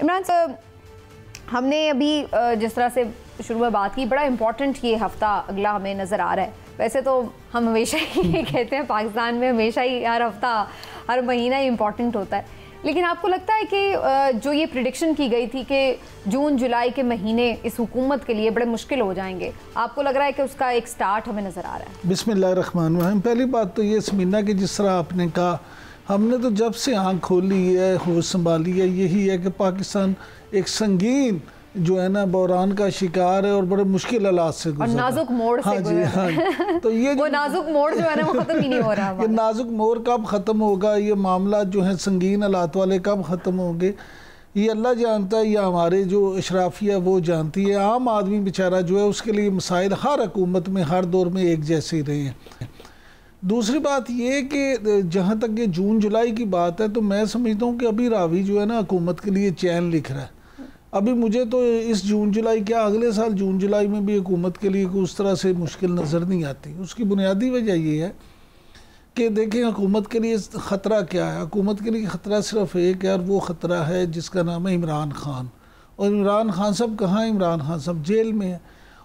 इमरान साहब, हमने अभी जिस तरह से शुरू में बात की, बड़ा इम्पोर्टेंट ये हफ्ता अगला हमें नज़र आ रहा है। वैसे तो हम हमेशा ही कहते हैं पाकिस्तान में हमेशा ही हर हफ्ता हर महीना ही इम्पोर्टेंट होता है, लेकिन आपको लगता है कि जो ये प्रिडिक्शन की गई थी कि जून जुलाई के महीने इस हुकूमत के लिए बड़े मुश्किल हो जाएंगे, आपको लग रहा है कि उसका एक स्टार्ट हमें नज़र आ रहा है? बिस्मिल्लाहिर्रहमानिर्रहीम। पहली बात तो ये समीना की जिस तरह आपने कहा, हमने तो जब से आँख खोली है, होश संभाली है, यही है कि पाकिस्तान एक संगीन जो है ना बहरान का शिकार है और बड़े मुश्किल हालात से गुजर, नाजुक मोड़ से जी हाँ। तो ये वो नाजुक मोड़ जो है ना वो ख़त्म ही नहीं हो रहा। ये नाजुक मोड़ कब ख़त्म होगा, ये मामला जो है संगीन हालात वाले कब ख़त्म होंगे, ये अल्लाह जानता है, या हमारे जो अशराफिया वो जानती है। आम आदमी बेचारा जो है उसके लिए मसाइल हर हुकूमत में हर दौर में एक जैसे ही रहे हैं। दूसरी बात ये कि जहाँ तक ये जून जुलाई की बात है, तो मैं समझता हूँ कि अभी रावी जो है ना हुकूमत के लिए चैन लिख रहा है। अभी मुझे तो इस जून जुलाई, क्या अगले साल जून जुलाई में भी हुकूमत के लिए उस तरह से मुश्किल नज़र नहीं आती। उसकी बुनियादी वजह ये है कि देखें हुकूमत के लिए ख़तरा क्या है। हुकूमत के लिए ख़तरा सिर्फ एक है, और वो ख़तरा है जिसका नाम है इमरान ख़ान। और इमरान ख़ान साहब कहाँ हैं? इमरान ख़ान साहब जेल में है।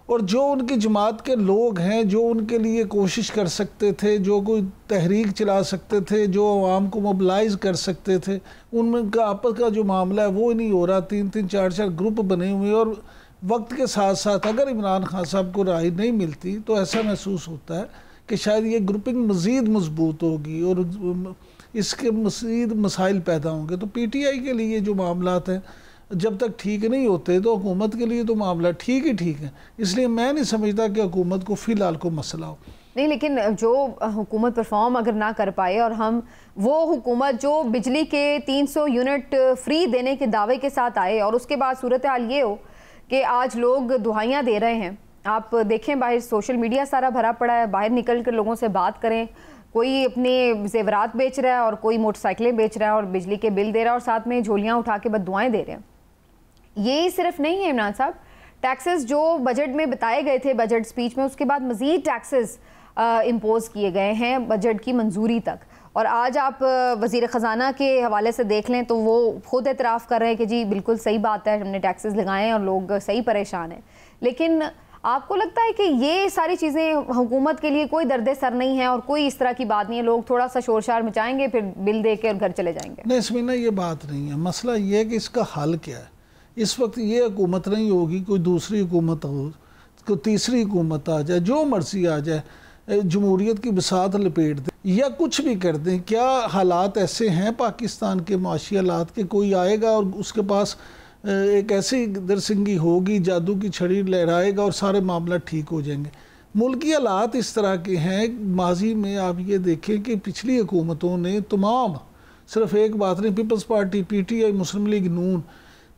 और जो उनकी जमात के लोग हैं, जो उनके लिए कोशिश कर सकते थे, जो कोई तहरीक चला सकते थे, जो आवाम को मोबलाइज कर सकते थे, उनका आपस का जो मामला है वो नहीं हो रहा। 3-3 4-4 ग्रुप बने हुए, और वक्त के साथ साथ अगर इमरान खान साहब को राय नहीं मिलती तो ऐसा महसूस होता है कि शायद ये ग्रुपिंग मज़ीद मजबूत होगी और इसके मज़ीद मसाइल पैदा होंगे। तो PTI के लिए जो मामलात हैं जब तक ठीक नहीं होते तो हुकूमत के लिए तो मामला ठीक ही ठीक है। इसलिए मैं नहीं समझता कि हुकूमत को फ़िलहाल को मसला हो। नहीं, लेकिन जो हुकूमत परफॉर्म अगर ना कर पाए, और हम वो हुकूमत जो बिजली के 300 यूनिट फ्री देने के दावे के साथ आए, और उसके बाद सूरत हाल ये हो कि आज लोग दुहाइयाँ दे रहे हैं। आप देखें बाहर सोशल मीडिया सारा भरा पड़ा है, बाहर निकल कर लोगों से बात करें, कोई अपने जेवरात बेच रहा है और कोई मोटरसाइकिलें बेच रहा है और बिजली के बिल दे रहा है, और साथ में झोलियाँ उठा के बददुआएँ दे रहे हैं। ये सिर्फ नहीं है इमरान साहब, टैक्सेस जो बजट में बताए गए थे बजट स्पीच में, उसके बाद मज़ीद टैक्सेस इम्पोज किए गए हैं बजट की मंजूरी तक। और आज आप वज़ीर ख़जाना के हवाले से देख लें तो वो खुद एतराफ़ कर रहे हैं कि जी बिल्कुल सही बात है, हमने टैक्सेस लगाए हैं और लोग सही परेशान हैं। लेकिन आपको लगता है कि ये सारी चीज़ें हुकूमत के लिए कोई दर्द सर नहीं है और कोई इस तरह की बात नहीं है, लोग थोड़ा सा शोर शार मचाएंगे फिर बिल दे के और घर चले जाएंगे? नहीं, इसमें ना ये बात नहीं है। मसला ये है कि इसका हल क्या है। इस वक्त ये हुकूमत नहीं होगी, कोई दूसरी हुकूमत हो, कोई तीसरी हुकूमत आ जाए, जो मर्जी आ जाए, जमहूरियत की बसात लपेट दे या कुछ भी कर दें। क्या हालात ऐसे हैं पाकिस्तान के माशी हालात के कोई आएगा और उसके पास एक ऐसी दरसिंगी होगी, जादू की छड़ी लहराएगा और सारे मामला ठीक हो जाएंगे? मुल्की हालात इस तरह के हैं। माजी में आप ये देखें कि पिछली हुकूमतों ने तमाम, सिर्फ एक बात नहीं, पीपल्स पार्टी, PTI, मुस्लिम लीग नून,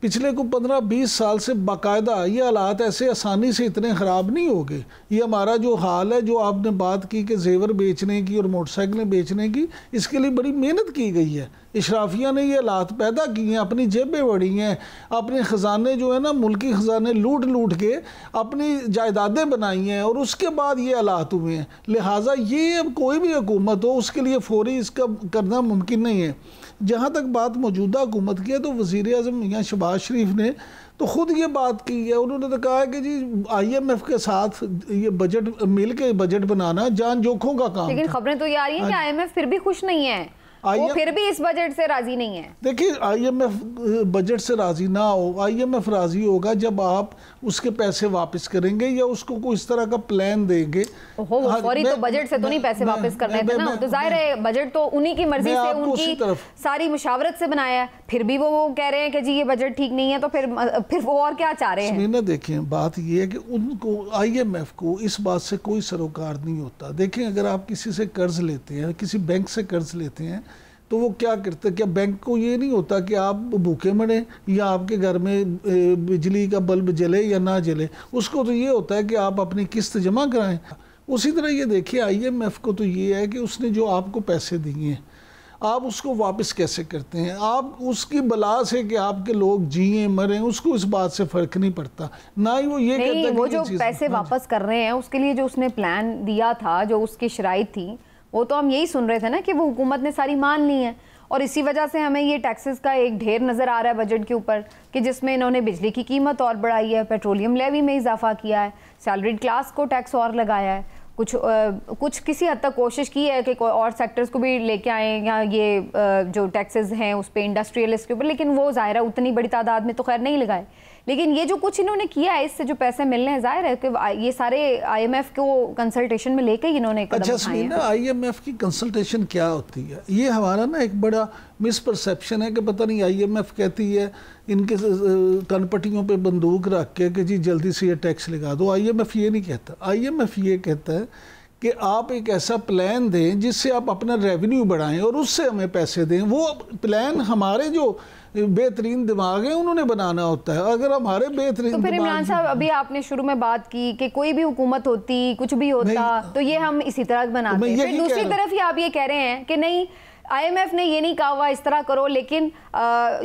पिछले को 15-20 साल से बाकायदा ये हालात ऐसे आसानी से इतने ख़राब नहीं हो गए। ये हमारा जो हाल है, जो आपने बात की कि जेवर बेचने की और मोटरसाइकिलें बेचने की, इसके लिए बड़ी मेहनत की गई है। इशराफिया ने ये हालात पैदा किए हैं, अपनी जेबें बढ़ी हैं, अपने ख़जाने जो है ना मुल्की ख़जाने लूट लूट के अपनी जायदादें बनाई हैं, और उसके बाद ये हालात हुए हैं। लिहाजा ये अब कोई भी हुकूमत हो उसके लिए फौरी इसका करना मुमकिन नहीं है। जहाँ तक बात मौजूदा हुकूमत की है तो वज़ीर आज़म मियां शहबाज शरीफ ने तो ख़ुद ये बात की है। उन्होंने तो कहा है कि जी IMF के साथ ये बजट मिल के बजट बनाना जान जोखों का काम। लेकिन खबरें तो ये आ रही हैं कि IMF फिर भी खुश नहीं है, वो फिर भी इस बजट से राजी नहीं है। देखिए, IMF बजट से राजी ना हो, IMF राजी होगा जब आप उसके पैसे वापस करेंगे या उसको कोई इस तरह का प्लान देंगे। फौरी तो बजट से तो नहीं पैसे वापस करने थे ना, तो जाहिर है बजट तो उन्हीं की मर्जी से, उनकी सारी मुशावरत से बनाया है। फिर भी वो कह रहे हैं कि जी ये बजट ठीक नहीं है, तो फिर वो और क्या चाह रहे हैं? देखिए, बात ये है कि उनको IMF को इस बात से कोई सरोकार नहीं होता। देखें, अगर आप किसी से कर्ज लेते हैं, किसी बैंक से कर्ज लेते हैं, तो वो क्या करते हैं? क्या बैंक को ये नहीं होता कि आप भूखे मरे या आपके घर में बिजली का बल्ब जले या ना जले? उसको तो ये होता है कि आप अपनी किस्त जमा कराएं। उसी तरह ये देखिए, IMF को तो ये है कि उसने जो आपको पैसे दिए हैं, आप उसको वापस कैसे करते हैं? आप उसकी बला से कि आपके लोग जिए मरें, उसको इस बात से फ़र्क नहीं पड़ता। ना ही वो ये कहता है वो जो पैसे वापस कर रहे हैं उसके लिए जो उसने प्लान दिया था, जो उसकी शराइत थी, वो तो हम यही सुन रहे थे ना कि वो हुकूमत ने सारी मान ली है। और इसी वजह से हमें ये टैक्सेस का एक ढेर नज़र आ रहा है बजट के ऊपर कि जिसमें इन्होंने बिजली की कीमत और बढ़ाई है, पेट्रोलियम लेवी में इजाफा किया है, सैलरीड क्लास को टैक्स और लगाया है, कुछ किसी हद तक कोशिश की है कि कोई और सेक्टर्स को भी लेके आए या ये जो टैक्सेस हैं उस पर इंडस्ट्रियलिस्ट के ऊपर, लेकिन वो ज़ाहिर है उतनी बड़ी तादाद में तो खैर नहीं लगाए। लेकिन ये जो कुछ इन्होंने किया है, इससे जो पैसे मिलने हैं, जाहिर है कि ये सारे IMF को कंसल्टेशन में लेके इन्होंने कदम उठाए हैं। IMF की कंसल्टेशन क्या होती है, ये हमारा ना एक बड़ा मिसपरसेप्शन है कि पता नहीं IMF कहती है इनके कनपटियों पे बंदूक रख के जी जल्दी से ये टैक्स लगा दो। IMF ये नहीं कहता। IMF ये कहता है कि आप एक ऐसा प्लान दें जिससे आप अपना रेवेन्यू बढ़ाएं और उससे हमें पैसे दें। वो प्लान हमारे जो बेहतरीन दिमाग है उन्होंने बनाना होता है। अगर हमारे बेहतरीन तो फिर इमरान साहब, अभी आपने शुरू में बात की कि कोई भी हुकूमत होती, कुछ भी होता तो ये हम इसी तरह बनाते हैं, फिर दूसरी तरफ ही आप ये कह रहे हैं कि नहीं IMF ने ये नहीं कहा हुआ इस तरह करो, लेकिन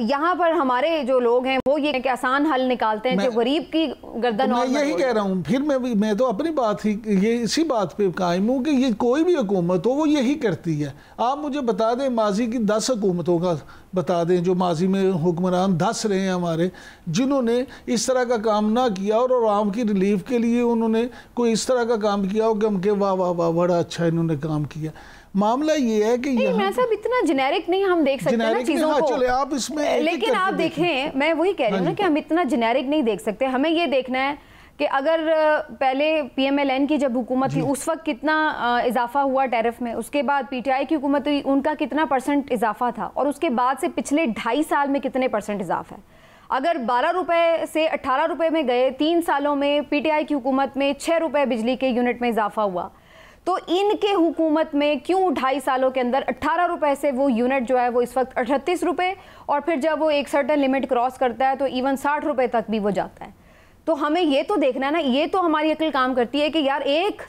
यहाँ पर हमारे जो लोग हैं वो ये कि आसान हल निकालते हैं जो गरीब की गर्दन। मैं यही कह रहा हूँ, फिर मैं तो अपनी बात ही ये इसी बात पे कायम हूँ कि ये कोई भी हुकूमत हो वो यही करती है। आप मुझे बता दें माजी की 10 हुकूमतों का बता दें जो माजी में हुक्मरान 10 रहे हैं हमारे, जिन्होंने इस तरह का काम ना किया और आवाम की रिलीफ के लिए उन्होंने कोई इस तरह का काम किया हो कि हम के वाह वाह वाह बड़ा अच्छा इन्होंने काम किया। मामला ये है कि मैं सब इतना जेनेरिक नहीं हम देख सकते ना चीजों को। चले आप इसमें लेकिन आप देखें, मैं वही कह रही हूँ ना कि हम इतना जेनेरिक नहीं देख सकते। हमें ये देखना है कि अगर पहले PMLN की जब हुकूमत थी उस वक्त कितना इजाफा हुआ टैरिफ में, उसके बाद PTI की हुकूमत हुई उनका कितना % इजाफा था, और उसके बाद से पिछले 2.5 साल में कितने % इजाफा है। अगर 12 रुपए से 18 रुपए में गए 3 सालों में, PTI की हुकूमत में 6 रुपए बिजली के यूनिट में इजाफा हुआ, तो इनके हुकूमत में क्यों 2.5 सालों के अंदर 18 रुपए से वो यूनिट जो है वो इस वक्त 38 रुपए, और फिर जब वो एक सर्टेन लिमिट क्रॉस करता है तो इवन 60 रुपए तक भी वो जाता है। तो हमें ये तो देखना है ना, ये तो हमारी अक्ल काम करती है कि यार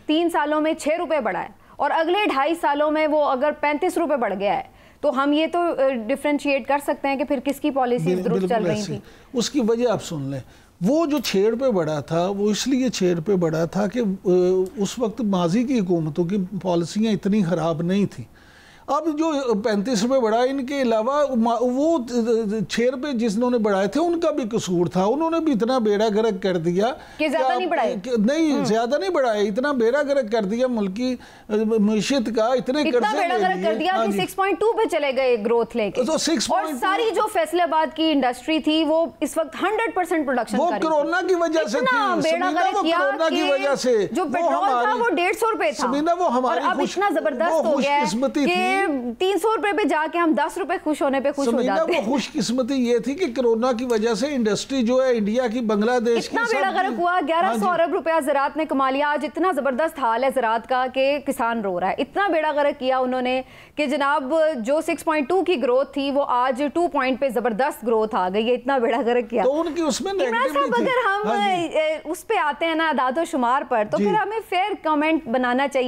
3 सालों में 6 रुपए बढ़ा है और अगले 2.5 सालों में वो अगर 35 रुपए बढ़ गया है, तो हम ये तो डिफ्रेंशिएट कर सकते हैं कि फिर किसकी पॉलिसी दुरुस्त चल रही थी। उसकी वजह आप सुन लें, वो जो 6 रुपये बढ़ा था वो इसलिए 6 रुपये बढ़ा था कि उस वक्त माजी की हुकूमतों की पॉलिसियाँ इतनी ख़राब नहीं थी। अब जो 35 रुपये बढ़ा, इनके अलावा वो 6 रुपये जिन्होंने बढ़ाए थे उनका भी कसूर था। उन्होंने भी इतना बेड़ा गर्क कर दिया कि ज़्यादा नहीं बढ़ाए, नहीं ज़्यादा नहीं बढ़ाए, इतना बेड़ा गर्क कर दिया मुल्क की मीशत का, इतने इतना बेड़ा गर्क कर दिया कि 6.2 पे चले गए ग्रोथ लेके। तो 6 और सारी जो फैसलाबाद की इंडस्ट्री थी वो इस वक्त 100% प्रोडक्शन वो कोरोना की वजह से थी। बेड़ा गर्क किया कोरोना की वजह से जो पेट्रोल था वो 150 रुपए था, वो हमारी अब इतना जबरदस्त हो गया है 300 रुपए पे जाके हम 10 रुपए खुश होने पे खुश हो जाते हैं। वो खुशकिस्मती ये थी कि कोरोना की वजह से इंडस्ट्री जो है इंडिया की, बांग्लादेश की, इतना बेड़ा गर्क हुआ, 1100 अरब रुपया ज़राअत ने कमा लिया। आज इतना जबरदस्त हाल है ज़राअत का कि किसान रो रहा है। इतना बेड़ा गर्क किया उन्होंने कि जनाब जो 6.2 की ग्रोथ थी वो आज 2 पॉइंट पे जबरदस्त ग्रोथ आ गई है। इतना बेड़ा गर्क किया। तो उनकी उसमें अगर हम उस पे आते हैं ना अदाद-ओ-शुमार पर, तो फिर हमें फेयर कमेंट बनाना चाहिए।